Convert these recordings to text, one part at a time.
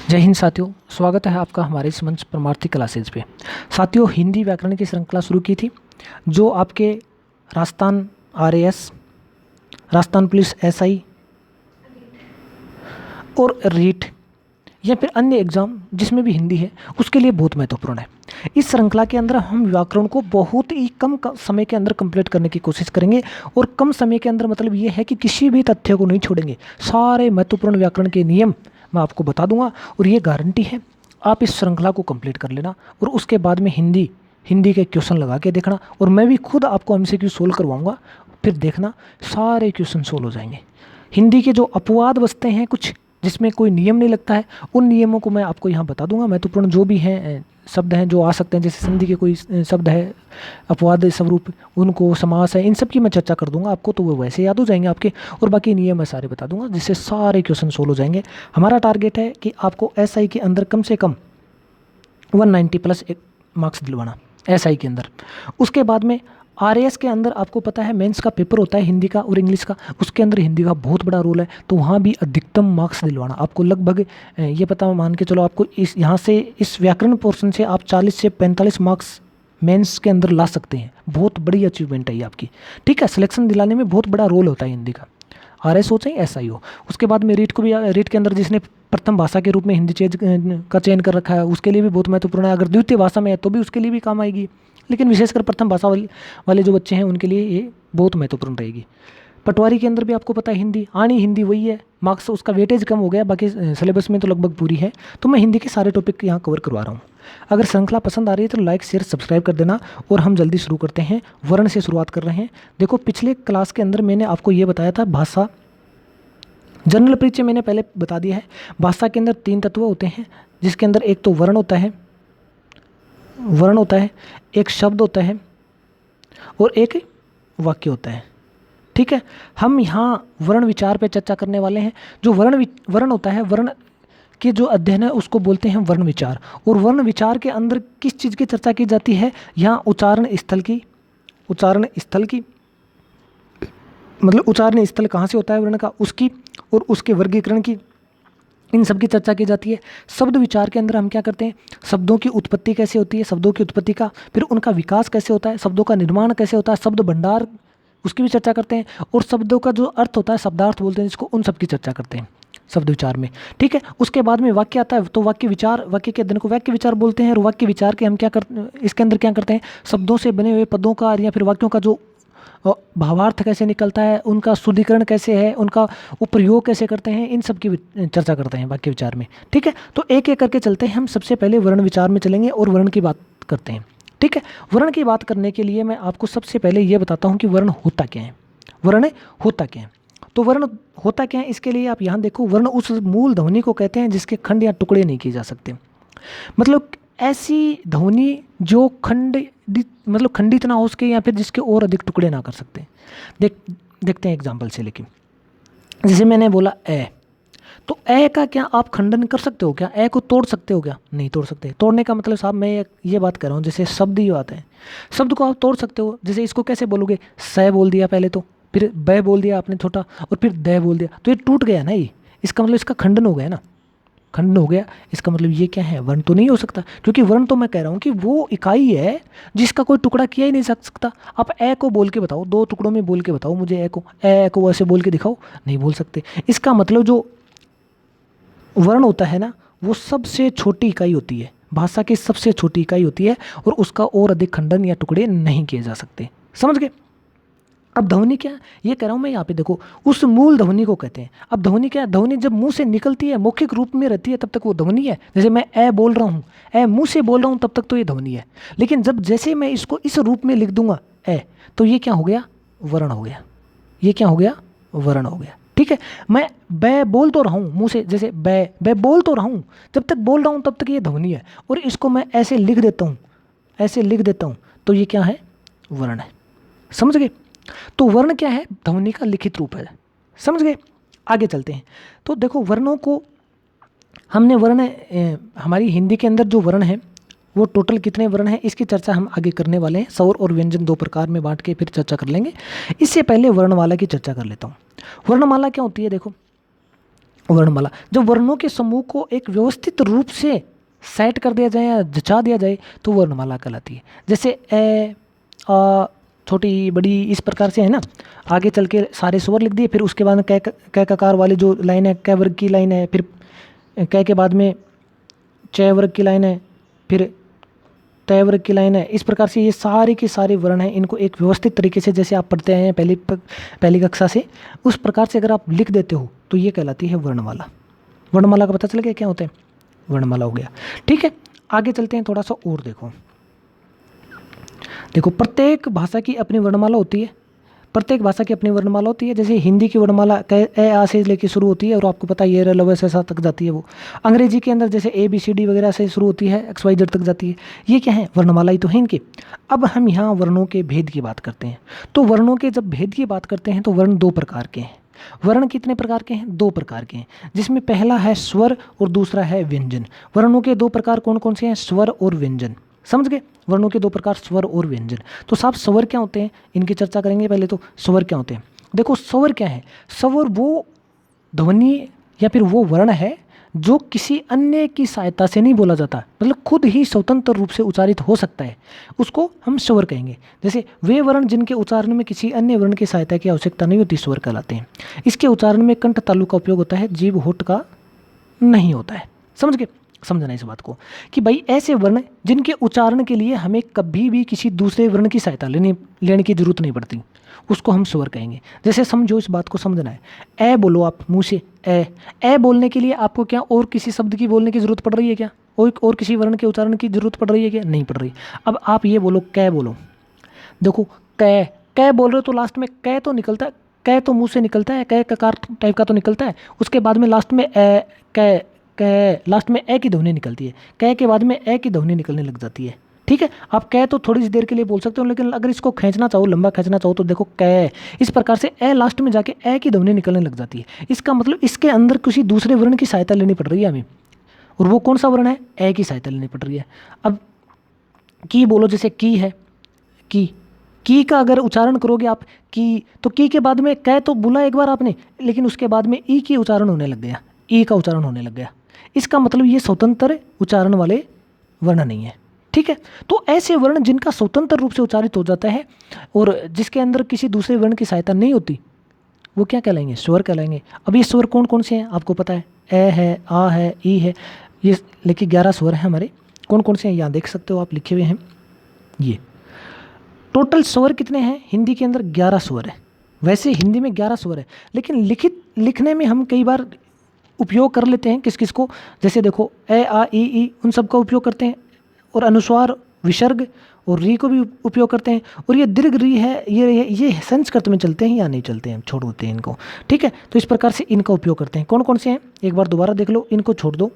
जय हिंद साथियों, स्वागत है आपका हमारे इस मंच परमार्थी क्लासेज पे। साथियों, हिंदी व्याकरण की श्रृंखला शुरू की थी जो आपके Rajasthan RAS, Rajasthan police SI और रीट या फिर अन्य एग्जाम जिसमें भी हिंदी है उसके लिए बहुत महत्वपूर्ण है। इस श्रृंखला के अंदर हम व्याकरण को बहुत ही कम समय के अंदर कंप्लीट करने की कोशिश करेंगे और कम समय के अंदर मतलब ये है कि किसी भी तथ्य को नहीं छोड़ेंगे। सारे महत्वपूर्ण व्याकरण के नियम मैं आपको बता दूंगा और ये गारंटी है आप इस श्रृंखला को कंप्लीट कर लेना और उसके बाद में हिंदी के क्वेश्चन लगा के देखना और मैं भी खुद आपको एमसीक्यू सोल्व करवाऊंगा। फिर देखना सारे क्वेश्चन सोल्व हो जाएंगे। हिंदी के जो अपवाद बचते हैं कुछ जिसमें कोई नियम नहीं लगता है, उन नियमों को मैं आपको यहाँ बता दूंगा। महत्वपूर्ण जो भी हैं शब्द हैं जो आ सकते हैं, जैसे संधि के कोई शब्द है, अपवाद स्वरूप, उनको समास है, इन सब की मैं चर्चा कर दूंगा आपको, तो वो वैसे याद हो जाएंगे आपके। और बाकी नियम मैं सारे बता दूंगा जिससे सारे क्वेश्चन सोल्व हो जाएंगे। हमारा टारगेट है कि आपको एसआई के अंदर कम से कम 190 प्लस मार्क्स दिलवाना एसआई के अंदर। उसके बाद में आरएएस के अंदर आपको पता है मेंस का पेपर होता है हिंदी का और इंग्लिश का, उसके अंदर हिंदी का बहुत बड़ा रोल है, तो वहाँ भी अधिकतम मार्क्स दिलवाना आपको। लगभग ये पता मान के चलो आपको इस यहाँ से इस व्याकरण पोर्शन से आप 40 से 45 मार्क्स मेंस के अंदर ला सकते हैं। बहुत बड़ी अचीवमेंट है ये आपकी, ठीक है। सिलेक्शन दिलाने में बहुत बड़ा रोल होता है हिंदी का, आरएस हो चाहे एसआई हो। उसके बाद में रीट को भी, रीट के अंदर जिसने प्रथम भाषा के रूप में हिंदी का चयन कर रखा है उसके लिए भी बहुत महत्वपूर्ण है। अगर द्वितीय भाषा में है तो भी उसके लिए भी काम आएगी, लेकिन विशेषकर प्रथम भाषा वाले जो बच्चे हैं उनके लिए ये बहुत महत्वपूर्ण रहेगी। पटवारी के अंदर भी आपको पता है हिंदी आनी, हिंदी वही है, मार्क्स उसका वेटेज कम हो गया, बाकी सिलेबस में तो लगभग पूरी है। तो मैं हिंदी के सारे टॉपिक यहाँ कवर करवा रहा हूँ। अगर श्रृंखला पसंद आ रही है तो लाइक शेयर सब्सक्राइब कर देना और हम जल्दी शुरू करते हैं। वर्ण से शुरुआत कर रहे हैं। देखो, पिछले क्लास के अंदर मैंने आपको ये बताया था भाषा जनरल परिचय मैंने पहले बता दिया है। भाषा के अंदर 3 तत्व होते हैं जिसके अंदर एक तो वर्ण होता है, एक शब्द होता है और एक वाक्य होता है, ठीक है। हम यहाँ वर्ण विचार पे चर्चा करने वाले हैं। जो वर्ण होता है, वर्ण के जो अध्ययन है उसको बोलते हैं वर्ण विचार। और वर्ण विचार के अंदर किस चीज़ की चर्चा की जाती है? यहाँ उच्चारण स्थल की मतलब उच्चारण स्थल कहाँ से होता है वर्ण का, उसकी और उसके वर्गीकरण की, इन सब की चर्चा की जाती है। शब्द विचार के अंदर हम क्या करते हैं? शब्दों की उत्पत्ति कैसे होती है, शब्दों की उत्पत्ति का, फिर उनका विकास कैसे होता है, शब्दों का निर्माण कैसे होता है, शब्द भंडार, उसकी भी चर्चा करते हैं। और शब्दों का जो अर्थ होता है, शब्दार्थ बोलते हैं जिसको, उन सब की चर्चा करते हैं शब्द विचार में, ठीक है। उसके बाद में वाक्य आता है, तो वाक्य के अध्ययन को वाक्य विचार बोलते हैं। और वाक्य विचार के हम इसके अंदर क्या करते हैं? शब्दों से बने हुए पदों का या फिर वाक्यों का जो भावार्थ कैसे निकलता है, उनका शुद्धिकरण कैसे है, उनका उपयोग कैसे करते हैं, इन सब की चर्चा करते हैं वाक्य विचार में, ठीक है। तो एक एक करके चलते हैं। हम सबसे पहले वर्ण विचार में चलेंगे और वर्ण की बात करते हैं, ठीक है। वर्ण की बात करने के लिए मैं आपको सबसे पहले ये बताता हूँ कि वर्ण होता क्या है। तो वर्ण होता क्या है, इसके लिए आप यहाँ देखो, वर्ण उस मूल ध्वनि को कहते हैं जिसके खंड या टुकड़े नहीं किए जा सकते। मतलब ऐसी ध्वनि जो खंडित ना हो सके या फिर जिसके और अधिक टुकड़े ना कर सकते। देखते हैं एग्जाम्पल से लेके। जैसे मैंने बोला ए, तो ए का क्या आप खंडन कर सकते हो क्या? ए को तोड़ सकते हो क्या? नहीं तोड़ सकते। तोड़ने का मतलब साहब मैं ये बात कर रहा हूँ, जैसे शब्द ही बात है, शब्द को आप तोड़ सकते हो। जैसे इसको कैसे बोलोगे? स बोल दिया पहले, तो फिर ब बोल दिया आपने छोटा, और फिर द बोल दिया, तो ये टूट गया ना। ये इसका मतलब इसका खंडन हो गया ना, खंडन हो गया। इसका मतलब ये क्या है? वर्ण तो नहीं हो सकता, क्योंकि वर्ण तो मैं कह रहा हूँ कि वो इकाई है जिसका कोई टुकड़ा किया ही नहीं जा सकता। आप ए को बोल के बताओ, 2 टुकड़ों में बोल के बताओ मुझे ए को ऐसे बोल के दिखाओ, नहीं बोल सकते। इसका मतलब जो वर्ण होता है ना, वो सबसे छोटी इकाई होती है, भाषा की सबसे छोटी इकाई होती है, और उसका और अधिक खंडन या टुकड़े नहीं किए जा सकते। समझ गए? अब ध्वनि क्या है ये कह रहा हूँ मैं यहाँ पे, देखो उस मूल ध्वनि को कहते हैं। अब ध्वनि क्या है? ध्वनि जब मुंह से निकलती है, मौखिक रूप में रहती है, तब तक वो ध्वनि है। जैसे मैं ए बोल रहा हूँ, ए मुंह से बोल रहा हूँ, तब तक तो ये ध्वनि है। लेकिन जैसे मैं इसको इस रूप में लिख दूंगा ए, तो ये क्या हो गया? वर्ण हो गया। ये क्या हो गया? वर्ण हो गया, ठीक है। मैं बै बोल तो रहा हूँ मुंह से, जैसे बै बोल तो रहा हूँ, जब तक बोल रहा हूँ तब तक ये ध्वनि है। और इसको मैं ऐसे लिख देता हूँ, तो ये क्या है? वर्ण है। समझ गए? तो वर्ण क्या है? ध्वनि का लिखित रूप है। समझ गए? आगे चलते हैं। तो देखो वर्णों को हमने हमारी हिंदी के अंदर जो वर्ण है वो टोटल कितने वर्ण हैं इसकी चर्चा हम आगे करने वाले हैं। स्वर और व्यंजन 2 प्रकार में बांट के फिर चर्चा कर लेंगे। इससे पहले वर्णमाला की चर्चा कर लेता हूँ। वर्णमाला क्या होती है? देखो, वर्णमाला। जब वर्णों के समूह को एक व्यवस्थित रूप से सेट कर दिया जाए या जचा दिया जाए तो वर्णमाला कहलाती है। जैसे ए, आ, छोटी बड़ी इस प्रकार से है ना, आगे चल के सारे स्वर लिख दिए, फिर उसके बाद में कै ककार वाली जो लाइन है कै वर्ग की लाइन है, फिर कै के बाद में चय वर्ग की लाइन है, फिर तय वर्ग की लाइन है। इस प्रकार से ये सारे के सारे वर्ण हैं, इनको एक व्यवस्थित तरीके से जैसे आप पढ़ते हैं पहली कक्षा से, उस प्रकार से अगर आप लिख देते हो तो ये कहलाती है वर्णमाला। वर्णमाला का पता चल गया क्या होता है, वर्णमाला हो गया। ठीक है, आगे चलते हैं थोड़ा सा और देखो प्रत्येक भाषा की अपनी वर्णमाला होती है, प्रत्येक भाषा की अपनी वर्णमाला होती है। जैसे हिंदी की वर्णमाला ए आ से लेके शुरू होती है और आपको पता है ये ल व स स तक जाती है। वो अंग्रेजी के अंदर जैसे ABCD वगैरह से शुरू होती है, XYZ तक जाती है। ये क्या है, वर्णमाला ही तो है इनकी। अब हम यहाँ वर्णों के भेद की बात करते हैं। तो वर्णों के जब भेद की बात करते हैं तो वर्ण दो प्रकार के हैं। वर्ण कितने प्रकार के हैं, दो प्रकार के हैं, जिसमें पहला है स्वर और दूसरा है व्यंजन। वर्णों के दो प्रकार कौन कौन से हैं, स्वर और व्यंजन। समझ गए, वर्णों के दो प्रकार स्वर और व्यंजन। तो साहब स्वर क्या होते हैं, इनकी चर्चा करेंगे। पहले तो स्वर क्या होते हैं। देखो स्वर क्या है, स्वर वो ध्वनि या फिर वो वर्ण है जो किसी अन्य की सहायता से नहीं बोला जाता, मतलब खुद ही स्वतंत्र रूप से उच्चारित हो सकता है, उसको हम स्वर कहेंगे। जैसे वे वर्ण जिनके उच्चारण में किसी अन्य वर्ण की सहायता की आवश्यकता नहीं होती, स्वर कहलाते हैं। इसके उच्चारण में कंठ तालु का उपयोग होता है, जीभ होठ का नहीं होता है। समझ गए, समझना इस बात को कि भाई ऐसे वर्ण जिनके उच्चारण के लिए हमें कभी भी किसी दूसरे वर्ण की सहायता लेने की जरूरत नहीं पड़ती, उसको हम स्वर कहेंगे। जैसे समझो, इस बात को समझना है, ए बोलो आप मुंह से, ए बोलने के लिए आपको क्या और किसी शब्द की बोलने की जरूरत पड़ रही है क्या, और किसी वर्ण के उच्चारण की जरूरत पड़ रही है क्या, नहीं पड़ रही। अब आप ये बोलो कै बोलो, देखो कै बोल रहे हो तो लास्ट में कै तो निकलता है, कै तो मुंह से निकलता है, कै ककार टाइप का तो निकलता है। उसके बाद में लास्ट में कै लास्ट में ए की ध्वनि निकलती है, कै के बाद में ए की ध्वनि निकलने लग जाती है। ठीक है, आप कै तो थोड़ी सी देर के लिए बोल सकते हो, लेकिन अगर इसको खींचना चाहो, लंबा खींचना चाहो तो देखो कै, इस प्रकार से ए लास्ट में जाके ए की ध्वनि निकलने लग जाती है। इसका मतलब इसके अंदर किसी दूसरे वर्ण की सहायता लेनी पड़ रही है हमें, और वो कौन सा वर्ण है, ए की सहायता लेनी पड़ रही है। अब की बोलो, जैसे की है, की का अगर उच्चारण करोगे आप की, तो की के बाद में कै तो बोला एक बार आपने, लेकिन उसके बाद में ई की उच्चारण होने लग गया, ई का उच्चारण होने लग गया। इसका मतलब ये स्वतंत्र उच्चारण वाले वर्ण नहीं है। ठीक है, तो ऐसे वर्ण जिनका स्वतंत्र रूप से उच्चारित हो जाता है और जिसके अंदर किसी दूसरे वर्ण की सहायता नहीं होती, वो क्या कहलाएंगे, स्वर कहलाएंगे। अब ये स्वर कौन कौन से हैं आपको पता है, ए है, आ है, ई है, ये लेकिन 11 स्वर हैं हमारे। कौन कौन से हैं यहाँ देख सकते हो आप, लिखे हुए हैं। ये टोटल स्वर कितने हैं हिंदी के अंदर, 11 स्वर है। वैसे हिंदी में 11 स्वर है, लेकिन लिखने में हम कई बार उपयोग कर लेते हैं किस किस को, जैसे देखो ए आ ई उन सब का उपयोग करते हैं, और अनुस्वार, विसर्ग और री को भी उपयोग करते हैं। और ये दीर्घ री है, ये संस्कृत में चलते हैं या नहीं चलते हैं, छोड़ देते हैं इनको। ठीक है, तो इस प्रकार से इनका उपयोग करते हैं। कौन कौन से हैं एक बार दोबारा देख लो, इनको छोड़ दो,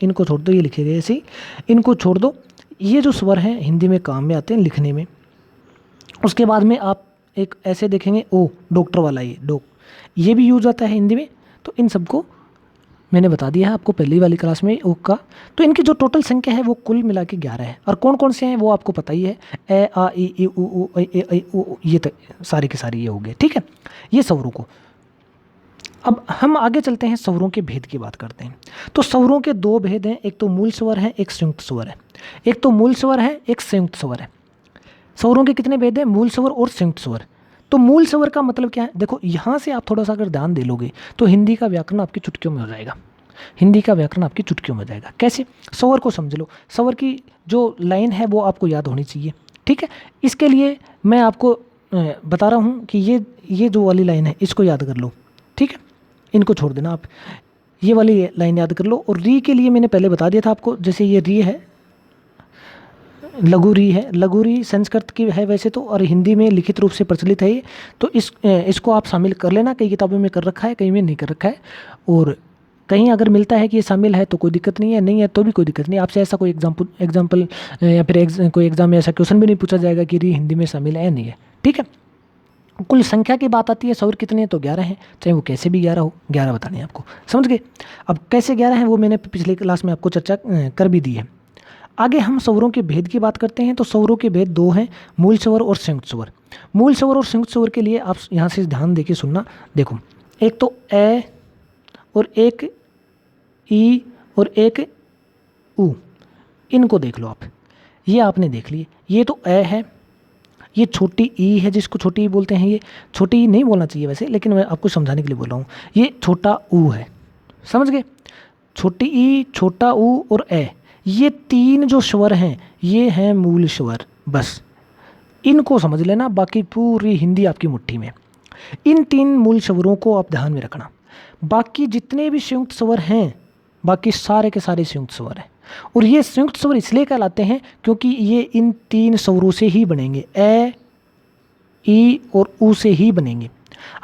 इनको छोड़ दो, ये लिखे गए ऐसे ही, इनको छोड़ दो। ये जो स्वर हैं हिंदी में काम में आते हैं लिखने में। उसके बाद में आप एक ऐसे देखेंगे ओ, डॉक्टर वाला, ये डॉक, ये भी यूज आता है हिंदी में। तो इन सबको मैंने बता दिया है आपको पहली वाली क्लास में ओ का। तो इनकी जो टोटल संख्या है वो कुल मिला के 11 है। और कौन कौन से हैं वो आपको पता ही है, ए आ ई उ ए उ, ये सारी के सारी ये हो गए। ठीक है, ये स्वरों को। अब हम आगे चलते हैं, स्वरों के भेद की बात करते हैं। तो स्वरों के दो भेद हैं, एक तो मूल स्वर है, एक संयुक्त स्वर है। एक तो मूल स्वर है, एक संयुक्त स्वर है। स्वरों के कितने भेद हैं, मूल स्वर और संयुक्त स्वर। तो मूल स्वर का मतलब क्या है, देखो यहाँ से आप थोड़ा सा अगर ध्यान दे लोगे तो हिंदी का व्याकरण आपकी चुटकियों में हो जाएगा। हिंदी का व्याकरण आपकी चुटकियों में हो जाएगा। कैसे, स्वर को समझ लो, स्वर की जो लाइन है वो आपको याद होनी चाहिए। ठीक है, इसके लिए मैं आपको बता रहा हूँ कि ये जो वाली लाइन है इसको याद कर लो। ठीक है, इनको छोड़ देना आप, ये वाली लाइन याद कर लो। और री के लिए मैंने पहले बता दिया था आपको, जैसे ये री है, लघु री है, लघु री संस्कृत की है वैसे तो, और हिंदी में लिखित रूप से प्रचलित है ये। तो इसको आप शामिल कर लेना, कई किताबों में कर रखा है, कहीं में नहीं कर रखा है। और कहीं अगर मिलता है कि ये शामिल है तो कोई दिक्कत नहीं है, नहीं है तो भी कोई दिक्कत नहीं। आपसे ऐसा कोई एग्जाम्पल या फिर कोई एग्जाम में ऐसा क्वेश्चन भी नहीं पूछा जाएगा कि री हिंदी में शामिल है नहीं है। ठीक है, कुल संख्या की बात आती है, स्वर कितने हैं तो 11 हैं, चाहे वो कैसे भी 11 हो, 11 बताने हैं आपको। समझ गए। अब कैसे 11 हैं वो मैंने पिछले क्लास में आपको चर्चा कर भी दी है। आगे हम स्वरों के भेद की बात करते हैं। तो स्वरों के भेद दो हैं, मूल स्वर और संयुक्त स्वर। मूल स्वर और संयुक्त स्वर के लिए आप यहाँ से ध्यान देके सुनना। देखो, एक तो ए और एक ई और एक ऊ, इनको देख लो आप। ये आपने देख लिए, ये तो ए है, ये छोटी ई है जिसको छोटी ई बोलते हैं। ये छोटी ई नहीं बोलना चाहिए वैसे, लेकिन मैं आपको समझाने के लिए बोल रहा हूँ। ये छोटा ऊ है, समझ गए? छोटी ई, छोटा ऊ और ए, ये तीन जो स्वर हैं ये हैं मूल स्वर। बस इनको समझ लेना, बाकी पूरी हिंदी आपकी मुट्ठी में। इन तीन मूल स्वरों को आप ध्यान में रखना। बाकी जितने भी संयुक्त स्वर हैं, बाकी सारे के सारे संयुक्त स्वर हैं। और ये संयुक्त स्वर इसलिए कहलाते हैं क्योंकि ये इन तीन स्वरों से ही बनेंगे, ए, ई और ऊ से ही बनेंगे।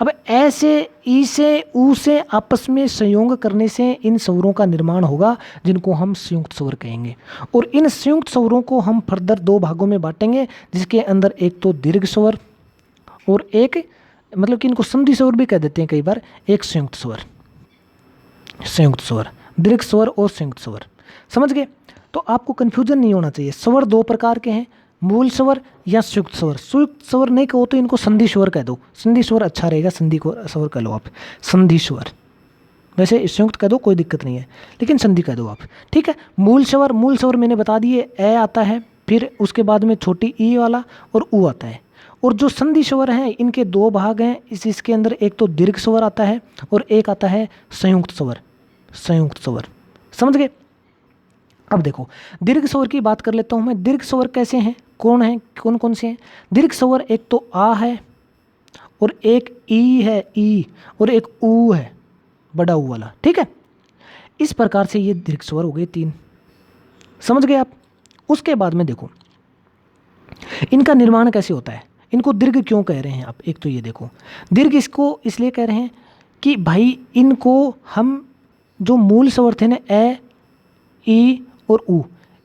अब ए से, ई से, ऊ से आपस में संयोग करने से इन स्वरों का निर्माण होगा, जिनको हम संयुक्त स्वर कहेंगे। और इन संयुक्त स्वरों को हम फर्दर दो भागों में बांटेंगे, जिसके अंदर एक तो दीर्घ स्वर और एक, मतलब कि इनको संधि स्वर भी कह देते हैं कई बार, एक संयुक्त स्वर। संयुक्त स्वर, दीर्घ स्वर और संयुक्त स्वर, समझ गए? तो आपको कन्फ्यूजन नहीं होना चाहिए। स्वर दो प्रकार के हैं, मूल स्वर या संयुक्त स्वर। संयुक्त स्वर नहीं कहो तो इनको संधि स्वर कह दो, संधि स्वर अच्छा रहेगा, संधि को स्वर कह लो आप, संधि स्वर। वैसे संयुक्त कह दो कोई दिक्कत नहीं है, लेकिन संधि कह दो आप, ठीक है? मूल स्वर, मूल स्वर मैंने बता दिए, ए आता है, फिर उसके बाद में छोटी ई वाला और ऊ आता है। और जो संधि स्वर हैं इनके दो भाग हैं, इसके अंदर एक तो दीर्घ स्वर आता है और एक आता है संयुक्त स्वर। संयुक्त स्वर, समझ गए? अब देखो दीर्घ स्वर की बात कर लेता हूँ मैं। दीर्घ स्वर कैसे हैं, कौन कौन से हैं? दीर्घ स्वर एक तो आ है और एक ई है, ई, और एक ऊ है, बड़ा ऊ वाला, ठीक है? इस प्रकार से ये दीर्घ स्वर हो गए तीन, समझ गए आप? उसके बाद में देखो इनका निर्माण कैसे होता है, इनको दीर्घ क्यों कह रहे हैं आप? एक तो ये देखो, दीर्घ इसको इसलिए कह रहे हैं कि भाई इनको हम जो मूल स्वर थे ना, ए, ई और ऊ,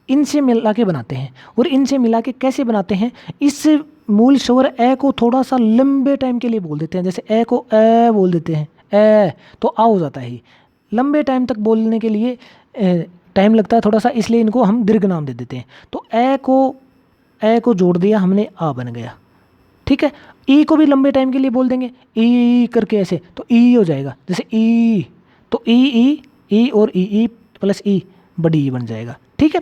इनसे मिला के बनाते हैं। और इनसे मिला के कैसे बनाते हैं? इस मूल स्वर ए को थोड़ा सा लंबे टाइम के लिए बोल देते हैं। जैसे ए को ए बोल देते हैं, ए तो आ हो जाता है। लंबे टाइम तक बोलने के लिए टाइम लगता है थोड़ा सा, इसलिए इनको हम दीर्घ नाम दे देते हैं। तो ए को जोड़ दिया हमने, आ बन गया, ठीक है? ई को भी लंबे टाइम के लिए बोल देंगे, ई करके ऐसे, तो ई हो जाएगा। जैसे ई, तो ई और ई प्लस ई, बड़ी ई बन जाएगा, ठीक है?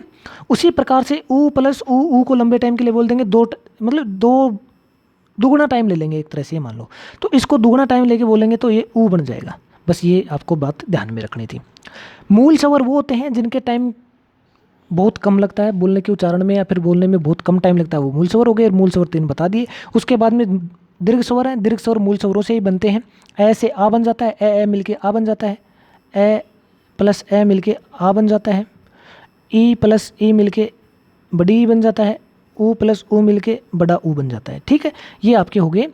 उसी प्रकार से ऊ प्लस ऊ को लंबे टाइम के लिए बोल देंगे, दो दुगुना टाइम ले लेंगे एक तरह से, मान लो। तो इसको दुगुना टाइम लेके बोलेंगे तो ये ऊ बन जाएगा। बस ये आपको बात ध्यान में रखनी थी। मूल स्वर वो होते हैं जिनके टाइम बहुत कम लगता है बोलने के उच्चारण में, या फिर बोलने में बहुत कम टाइम लगता है, वो मूल स्वर हो गए। मूल स्वर तीन बता दिए। उसके बाद में दीर्घ स्वर है, दीर्घ स्वर मूल स्वरों से ही बनते हैं। ए से आ बन जाता है, ए मिलके आ बन जाता है, ए प्लस ए मिलके आ बन जाता है, ई प्लस ई मिलके बड़ी ई बन जाता है, ऊ प्लस ऊ मिलके बड़ा ऊ बन जाता है, ठीक है? ये आपके हो गए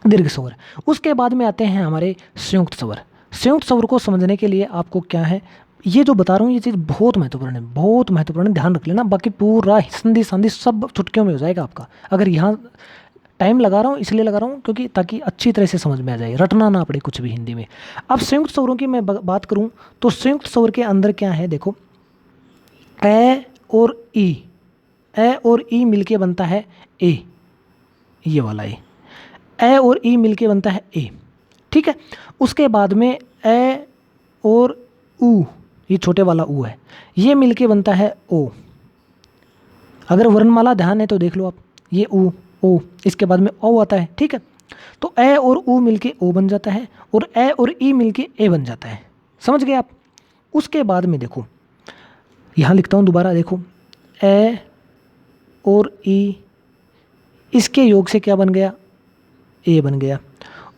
दीर्घ स्वर। उसके बाद में आते हैं हमारे संयुक्त स्वर। संयुक्त स्वर को समझने के लिए आपको क्या है, ये जो बता रहा हूँ ये चीज़ बहुत महत्वपूर्ण है, बहुत महत्वपूर्ण है, ध्यान रख लेना। बाकी पूरा संधि संधि सब चुटकियों में हो जाएगा आपका। अगर यहाँ टाइम लगा रहा हूँ इसलिए लगा रहा हूँ क्योंकि ताकि अच्छी तरह से समझ में आ जाए, रटना ना पड़े कुछ भी हिंदी में। अब संयुक्त स्वरों की मैं बात करूँ तो संयुक्त स्वर के अंदर क्या है, देखो ए और ई, ए और ई मिलके बनता है ए, ये वाला ए और ई मिलके बनता है ए, ठीक है? उसके बाद में ए और ऊ, ये छोटे वाला ऊ है, ये मिलके बनता है ओ। अगर वर्णमाला ध्यान है तो देख लो आप, ये ऊ ओ, इसके बाद में ओ आता है, ठीक है? तो ए और ऊ मिलके ओ बन जाता है और ए और ई मिलके ए बन जाता है, समझ गए आप? उसके बाद में देखो यहाँ लिखता हूँ दोबारा, देखो ए और ई, इसके योग से क्या बन गया, ए बन गया।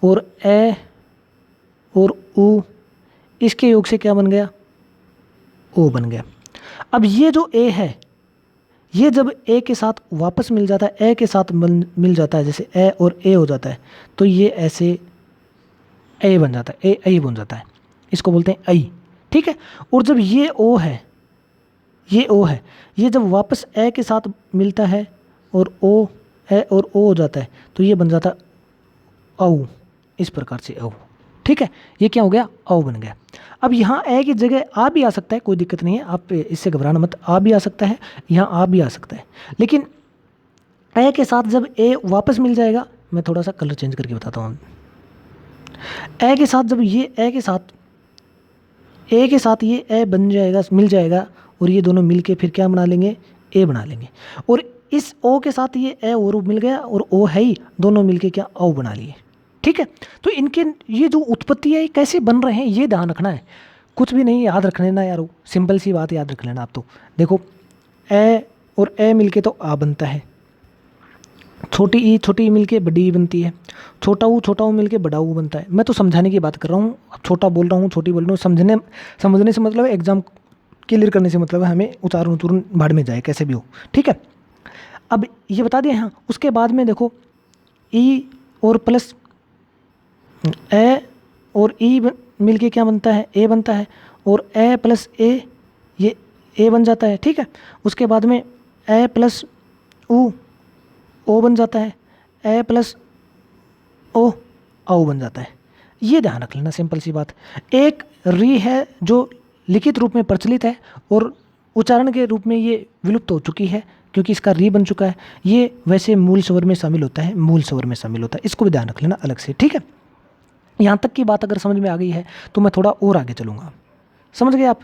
और ए और ऊ, इसके योग से क्या बन गया, ओ बन गया। अब ये जो ए है, ये जब ए के साथ वापस मिल जाता है, ए के साथ मिल जाता है, जैसे ए और ए हो जाता है, तो ये ऐसे ए बन जाता है, ए बन जाता है, इसको बोलते हैं आई, ठीक है? और जब ये ओ है, ये ओ है, ये जब वापस ए के साथ मिलता है और ओ, ए और ओ हो जाता है, तो ये बन जाता है औ, इस प्रकार से औ, ठीक है? ये क्या हो गया, औ बन गया। अब यहाँ ए की जगह आ भी आ सकता है, कोई दिक्कत नहीं है, आप इससे घबराना मत, आ भी आ सकता है, यहाँ आ भी आ सकता है। लेकिन ए के साथ जब ए वापस मिल जाएगा, मैं थोड़ा सा कलर चेंज करके बताता हूँ। ए के साथ जब ये ए के साथ ए के साथ ये ए बन जाएगा, मिल जाएगा, और ये दोनों मिल के फिर क्या बना लेंगे, ए बना लेंगे। और इस ओ के साथ ये ए और मिल गया, और ओ है ही, दोनों मिल के क्या ओ बना लिए। ठीक है, तो इनके ये जो उत्पत्ति है ये कैसे बन रहे हैं ये ध्यान रखना है, कुछ भी नहीं याद रख लेना यार, सिंपल सी बात याद रख लेना आप। तो देखो ए और ए मिलके तो आ बनता है, छोटी ई मिलके बड़ी ई बनती है, छोटा ऊ मिलके बड़ा ऊ बनता है। मैं तो समझाने की बात कर रहा हूँ, छोटा बोल रहा हूँ, छोटी बोल रहा हूँ, समझने से मतलब एग्जाम क्लियर करने से मतलब है, हमें उच्चारण भाड़ में जाए कैसे भी हो। ठीक है, अब ये बता दिया। हाँ, उसके बाद में देखो ई और प्लस ए और ई मिल के क्या बनता है, ए बनता है, और ए प्लस ए ये ए बन जाता है। ठीक है, उसके बाद में ए प्लस ऊ ओ बन जाता है, ए प्लस ओ औ बन जाता है। ये ध्यान रख लेना, सिंपल सी बात। एक री है जो लिखित रूप में प्रचलित है और उच्चारण के रूप में ये विलुप्त हो चुकी है क्योंकि इसका री बन चुका है। ये वैसे मूल स्वर में शामिल होता है, मूल स्वर में शामिल होता है, इसको भी ध्यान रख लेना अलग से। ठीक है, यहाँ तक की बात अगर समझ में आ गई है तो मैं थोड़ा और आगे चलूँगा। समझ गए आप?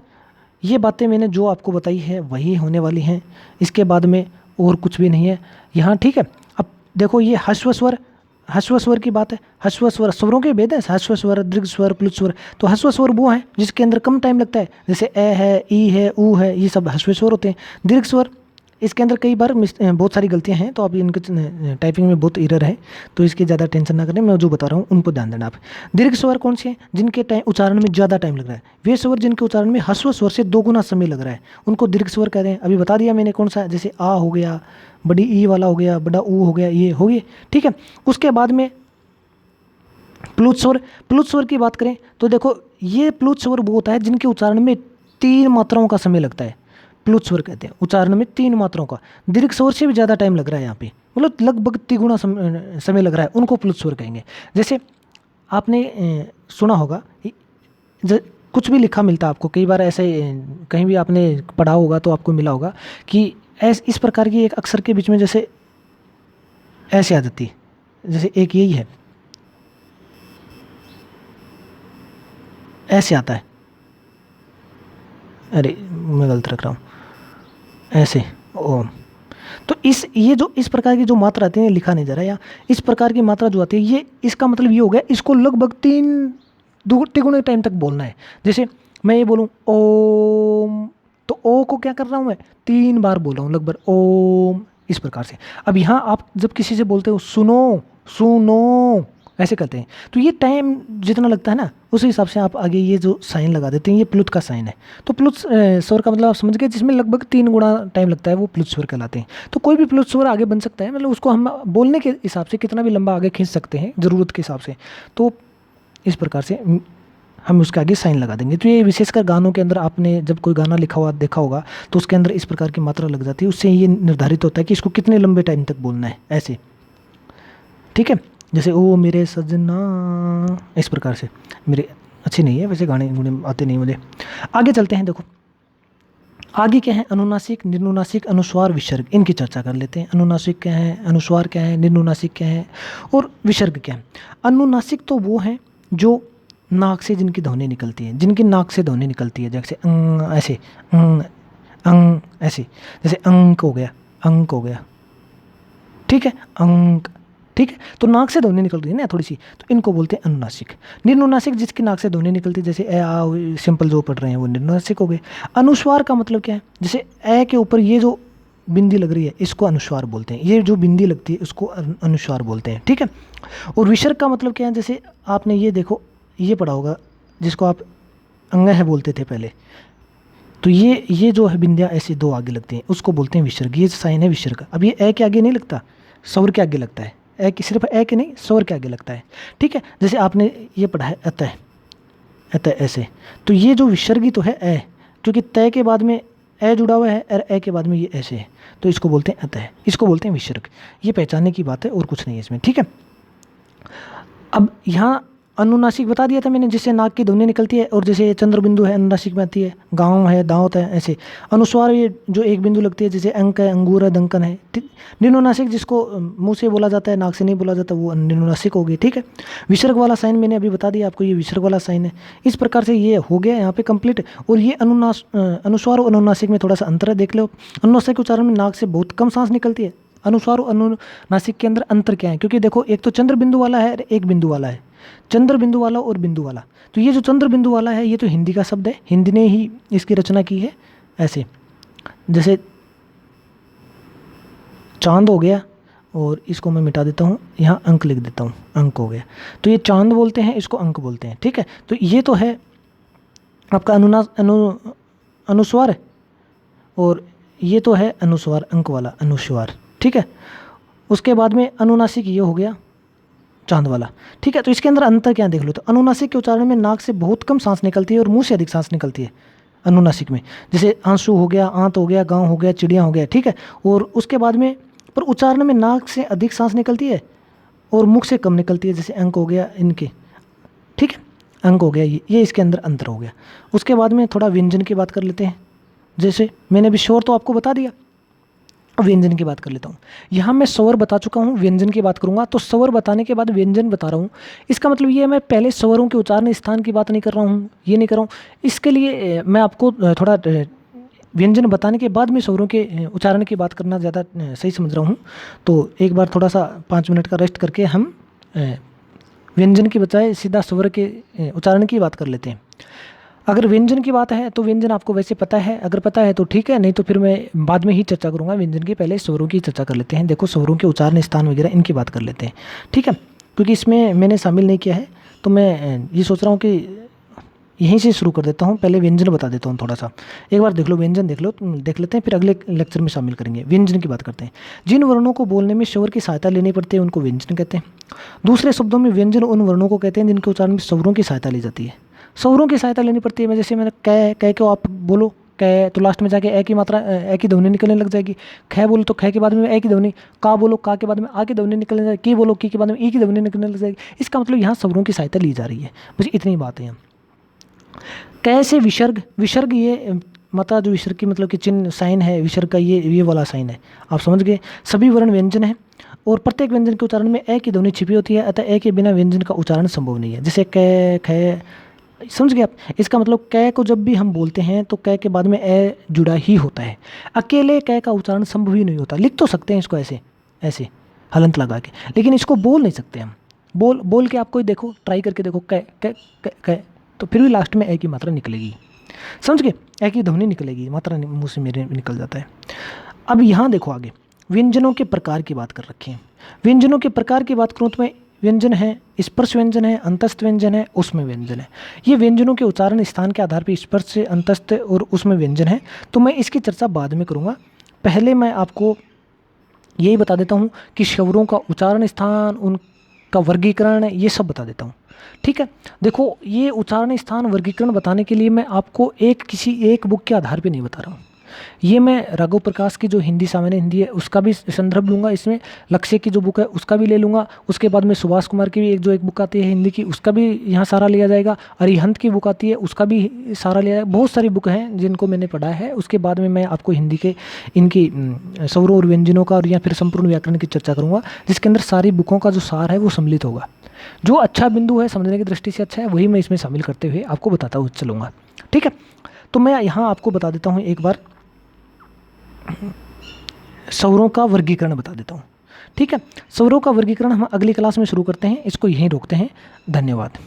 ये बातें मैंने जो आपको बताई है वही होने वाली हैं, इसके बाद में और कुछ भी नहीं है यहाँ। ठीक है, अब देखो ये ह्रस्व स्वर की बात है। ह्रस्व स्वर स्वरों के भेद हैं, ह्रस्व स्वर, दीर्घ स्वर, प्लुत स्वर। तो ह्रस्व स्वर वो हैं जिसके अंदर कम टाइम लगता है, जैसे ए है, ई है, ऊ है, ये सब ह्रस्व स्वर होते हैं। दीर्घ स्वर इसके अंदर कई बार बहुत सारी गलतियां हैं, तो आप इनके टाइपिंग में बहुत एरर है, तो इसकी ज़्यादा टेंशन ना करें, मैं जो बता रहा हूँ उनको ध्यान देना आप। दीर्घ स्वर कौन से हैं? जिनके उच्चारण में ज़्यादा टाइम लग रहा है। वे स्वर जिनके उच्चारण में ह्रस्व स्वर से 2 गुना समय लग रहा है उनको दीर्घ स्वर कहते हैं। अभी बता दिया मैंने कौन सा, जैसे आ हो गया, बड़ी ई वाला हो गया, बड़ा ऊ हो गया, ये हो गए। ठीक है, उसके बाद में प्लुत स्वर की बात करें तो देखो ये प्लुत स्वर वो होता है जिनके उच्चारण में 3 मात्राओं का समय लगता है, प्लुत स्वर कहते हैं। उच्चारण में 3 मात्राओं का, दीर्घ स्वर से भी ज़्यादा टाइम लग रहा है यहाँ पे, मतलब लगभग 3 गुना समय लग रहा है, उनको प्लुत स्वर कहेंगे। जैसे आपने सुना होगा, कुछ भी लिखा मिलता है आपको, कई बार ऐसे कहीं भी आपने पढ़ा होगा तो आपको मिला होगा कि इस प्रकार की एक अक्षर के बीच में जैसे ऐसे आ जाती है, जैसे एक यही है, ऐसे आता है, अरे मैं गलत रख रहा हूँ, ऐसे ओम। तो ये जो इस प्रकार की जो मात्रा आती है, लिखा नहीं जा रहा है, या इस प्रकार की मात्रा जो आती है, ये इसका मतलब ये हो गया, इसको लगभग 3 गुणे टाइम तक बोलना है। जैसे मैं ये बोलूँ ओम, तो ओ को क्या कर रहा हूँ मैं, 3 बार बोल रहा हूँ लगभग, ओम, इस प्रकार से। अब यहाँ आप जब किसी से बोलते हो सुनो ऐसे करते हैं, तो ये टाइम जितना लगता है ना उस हिसाब से आप आगे ये जो साइन लगा देते हैं, ये प्लुत का साइन है। तो प्लुत स्वर का मतलब आप समझ गए, जिसमें लगभग 3 गुना टाइम लगता है वो प्लुत स्वर कहलाते हैं। तो कोई भी प्लुत स्वर आगे बन सकता है, मतलब उसको हम बोलने के हिसाब से कितना भी लंबा आगे खींच सकते हैं ज़रूरत के हिसाब से। तो इस प्रकार से हम उसके आगे साइन लगा देंगे। तो ये विशेषकर गानों के अंदर आपने जब कोई गाना लिखा हुआ देखा होगा तो उसके अंदर इस प्रकार की मात्रा लग जाती है, उससे ये निर्धारित होता है कि इसको कितने लंबे टाइम तक बोलना है, ऐसे। ठीक है, जैसे ओ मेरे सजना, इस प्रकार से। मेरे अच्छी नहीं है वैसे, गाने गुने आते नहीं मुझे। आगे चलते हैं, देखो आगे क्या है, अनुनासिक, निर्नुनासिक, अनुस्वार, विसर्ग, इनकी चर्चा कर लेते हैं। अनुनासिक क्या है, अनुस्वार क्या है, निर्नुनासिक क्या है और विसर्ग क्या है। अनुनासिक तो वो हैं जो नाक से जिनकी ध्वनि निकलती है, जिनकी नाक से ध्वनि निकलती है, जैसे ऐसे अंग ऐसे, जैसे अंक हो गया, अंक हो गया, ठीक है, अंक, ठीक है। तो नाक से ध्वनि निकल रही है ना थोड़ी सी, तो इनको बोलते हैं अनुनासिक। निर्नुनासिक जिसकी नाक से ध्वनि निकलती है, जैसे ए आ सिंपल जो पढ़ रहे हैं वो निर्नुनासिक हो गए। अनुस्वार का मतलब क्या है, जैसे ए के ऊपर ये जो बिंदी लग रही है इसको अनुस्वार बोलते हैं, ये जो बिंदी लगती है उसको अनुस्वार बोलते हैं, ठीक है। और विसर्ग का मतलब क्या है, जैसे आपने ये देखो ये पढ़ा होगा जिसको आप अंग है बोलते थे पहले, तो ये जो है बिंदियाँ ऐसे 2 आगे लगती हैं उसको बोलते हैं विसर्ग। ये साइन है विसर्ग का। अब ये ए के आगे नहीं लगता, स्वर के आगे लगता है। ए के सिर्फ ए के नहीं, स्वर के आगे लगता है, ठीक है। जैसे आपने ये पढ़ा है अतः, अतः ऐसे, तो ये जो विसर्गी तो है ए, क्योंकि तय के बाद में ए जुड़ा हुआ है और ए के बाद में ये ऐसे है, तो इसको बोलते हैं अतः, इसको बोलते हैं विसर्ग। ये पहचानने की बात है और कुछ नहीं है इसमें, ठीक है। अब यहाँ अनुनासिक बता दिया था मैंने, जिससे नाक की ध्वनि निकलती है, और जैसे चंद्र बिंदु है अनुनासिक में आती है, गाँव है, दांत है, ऐसे। अनुस्वार ये जो एक बिंदु लगती है, जैसे अंक है, अंगूर है, दंकन है। ठीक। निनुनासिक जिसको मुंह से बोला जाता है, नाक से नहीं बोला जाता, वो निनुनासिक होगी। ठीक है। विसर्ग वाला साइन मैंने अभी बता दिया आपको, ये विसर्ग वाला साइन है। इस प्रकार से ये हो गया यहाँ पे कंप्लीट। और ये अनुस्वार और अनुनासिक में थोड़ा सा अंतर है, देख लो। अनुनासिक के उच्चारण में नाक से बहुत कम सांस निकलती है। अनुस्वार और अनुनासिक के अंदर अंतर क्या है, क्योंकि देखो एक तो चंद्र बिंदु वाला है, एक बिंदु वाला है। चंद्र बिंदु वाला और बिंदु वाला, तो ये जो चंद्र बिंदु वाला है ये तो हिंदी का शब्द है, हिंदी ने ही इसकी रचना की है। ऐसे जैसे चांद हो गया, और इसको मैं मिटा देता हूँ, यहाँ अंक लिख देता हूँ, अंक हो गया। तो ये चांद बोलते हैं, इसको अंक बोलते हैं। ठीक है। तो ये तो है आपका अनुस्वार, और ये तो है अनुस्वार, अंक वाला अनुस्वार। ठीक है। उसके बाद में अनुनासिक ये हो गया, चांद वाला। ठीक है। तो इसके अंदर अंतर क्या देख लो, तो अनुनासिक के उच्चारण में नाक से बहुत कम सांस निकलती है और मुंह से अधिक सांस निकलती है अनुनासिक में। जैसे आंसू हो गया, आंत हो गया, गाँव हो गया, चिड़िया हो गया। ठीक है। और उसके बाद में पर उच्चारण में नाक से अधिक सांस निकलती है और मुख से कम निकलती है, जैसे अंक हो गया इनके। ठीक है। अंक हो गया, ये इसके अंदर अंतर हो गया। उसके बाद में थोड़ा व्यंजन की बात कर लेते हैं। जैसे मैंने अभी शोर तो आपको बता दिया, व्यंजन की बात कर लेता हूँ। यहाँ मैं स्वर बता चुका हूँ, व्यंजन की बात करूँगा। तो स्वर बताने के बाद व्यंजन बता रहा हूँ। इसका मतलब ये है, मैं पहले स्वरों के उच्चारण स्थान की बात नहीं कर रहा हूँ, ये नहीं कर रहा हूँ। इसके लिए मैं आपको थोड़ा व्यंजन बताने के बाद में स्वरों के उच्चारण की बात करना ज़्यादा सही समझ रहा हूँ। तो एक बार थोड़ा सा 5 मिनट का रेस्ट करके हम व्यंजन की बजाय सीधा स्वर के उच्चारण की बात कर लेते हैं। अगर व्यंजन की बात है तो व्यंजन आपको वैसे पता है, अगर पता है तो ठीक है, नहीं तो फिर मैं बाद में ही चर्चा करूँगा व्यंजन की। पहले स्वरों की चर्चा कर लेते हैं। देखो स्वरों के उच्चारण स्थान वगैरह इनकी बात कर लेते हैं। ठीक है। क्योंकि इसमें मैंने शामिल नहीं किया है, तो मैं ये सोच रहा हूँ कि यहीं से शुरू कर देता हूँ। पहले व्यंजन बता देता हूँ थोड़ा सा। एक बार देख लो, व्यंजन देख लो, देख लेते हैं, फिर अगले लेक्चर में शामिल करेंगे। व्यंजन की बात करते हैं। जिन वर्णों को बोलने में स्वर की सहायता लेनी पड़ती है उनको व्यंजन कहते हैं। दूसरे शब्दों में व्यंजन उन वर्णों को कहते हैं जिनके उच्चारण में स्वरों की सहायता ली जाती है। स्वरों की सहायता लेनी पड़ती है। जैसे मैंने कै को आप बोलो कै, तो लास्ट में जाके ए की मात्रा, ए की ध्वनि निकलने लग जाएगी। ख बोलो तो ख के बाद में ए की ध्वनि, का बोलो का के बाद में आ की ध्वनि निकलने जाएगी, की बोलो की के बाद में ई की ध्वनि निकलने लग जाएगी। इसका मतलब यहाँ स्वरों की सहायता ली जा रही है। बस इतनी बात है। कैसे विसर्ग, विसर्ग ये मात्रा जो विसर्ग की मतलब कि चिन्ह साइन है विसर्ग का, ये वाला साइन है, आप समझ गए। सभी वर्ण व्यंजन है और प्रत्येक व्यंजन के उच्चारण में ए की ध्वनि छिपी होती है, अतः ए के बिना व्यंजन का उच्चारण संभव नहीं है। जैसे कै, ख, समझ गए आप। इसका मतलब कै को जब भी हम बोलते हैं तो कै के बाद में ए जुड़ा ही होता है। अकेले कै का उच्चारण संभव ही नहीं होता। लिख तो सकते हैं इसको ऐसे ऐसे हलंत लगा के, लेकिन इसको बोल नहीं सकते हम। बोल के आप कोई देखो, ट्राई करके देखो कै कै कै कै, तो फिर भी लास्ट में ए की मात्रा निकलेगी। समझ गए। ए की ध्वनि निकलेगी, मात्रा मुंह से मेरे निकल जाता है। अब यहाँ देखो आगे व्यंजनों के प्रकार की बात कर रखी है। व्यंजनों के प्रकार की बात करूँ तो मैं व्यंजन है, स्पर्श व्यंजन है, अंतस्थ व्यंजन है, उष्म व्यंजन है। ये व्यंजनों के उच्चारण स्थान के आधार पर स्पर्श, अंतस्थ और उष्म व्यंजन है। तो मैं इसकी चर्चा बाद में करूँगा। पहले मैं आपको यही बता देता हूँ कि स्वरों का उच्चारण स्थान, उनका वर्गीकरण, ये सब बता देता हूँ। ठीक है। देखो ये उच्चारण स्थान वर्गीकरण बताने के लिए मैं आपको किसी एक बुक के आधार पे नहीं बता रहा हूँ। ये मैं राघव प्रकाश की जो हिंदी सामान्य हिंदी है उसका भी संदर्भ लूँगा, इसमें लक्ष्य की जो बुक है उसका भी ले लूँगा। उसके बाद में सुभाष कुमार की भी एक बुक आती है हिंदी की, उसका भी यहाँ सारा लिया जाएगा। अरिहंत की बुक आती है उसका भी सारा लिया जाएगा। बहुत सारी बुक हैं जिनको मैंने पढ़ा है। उसके बाद में मैं आपको हिंदी के इनकी स्वरों और व्यंजनों का और या फिर संपूर्ण व्याकरण की चर्चा करूँगा, जिसके अंदर सारी बुकों का जो सार है वो सम्मिलित होगा। जो अच्छा बिंदु है समझने की दृष्टि से अच्छा है वही मैं इसमें शामिल करते हुए आपको बताता हुआ चलूँगा। ठीक है। तो मैं यहाँ आपको बता देता हूँ, एक बार स्वरों का वर्गीकरण बता देता हूँ। ठीक है। स्वरों का वर्गीकरण हम अगली क्लास में शुरू करते हैं, इसको यहीं रोकते हैं। धन्यवाद।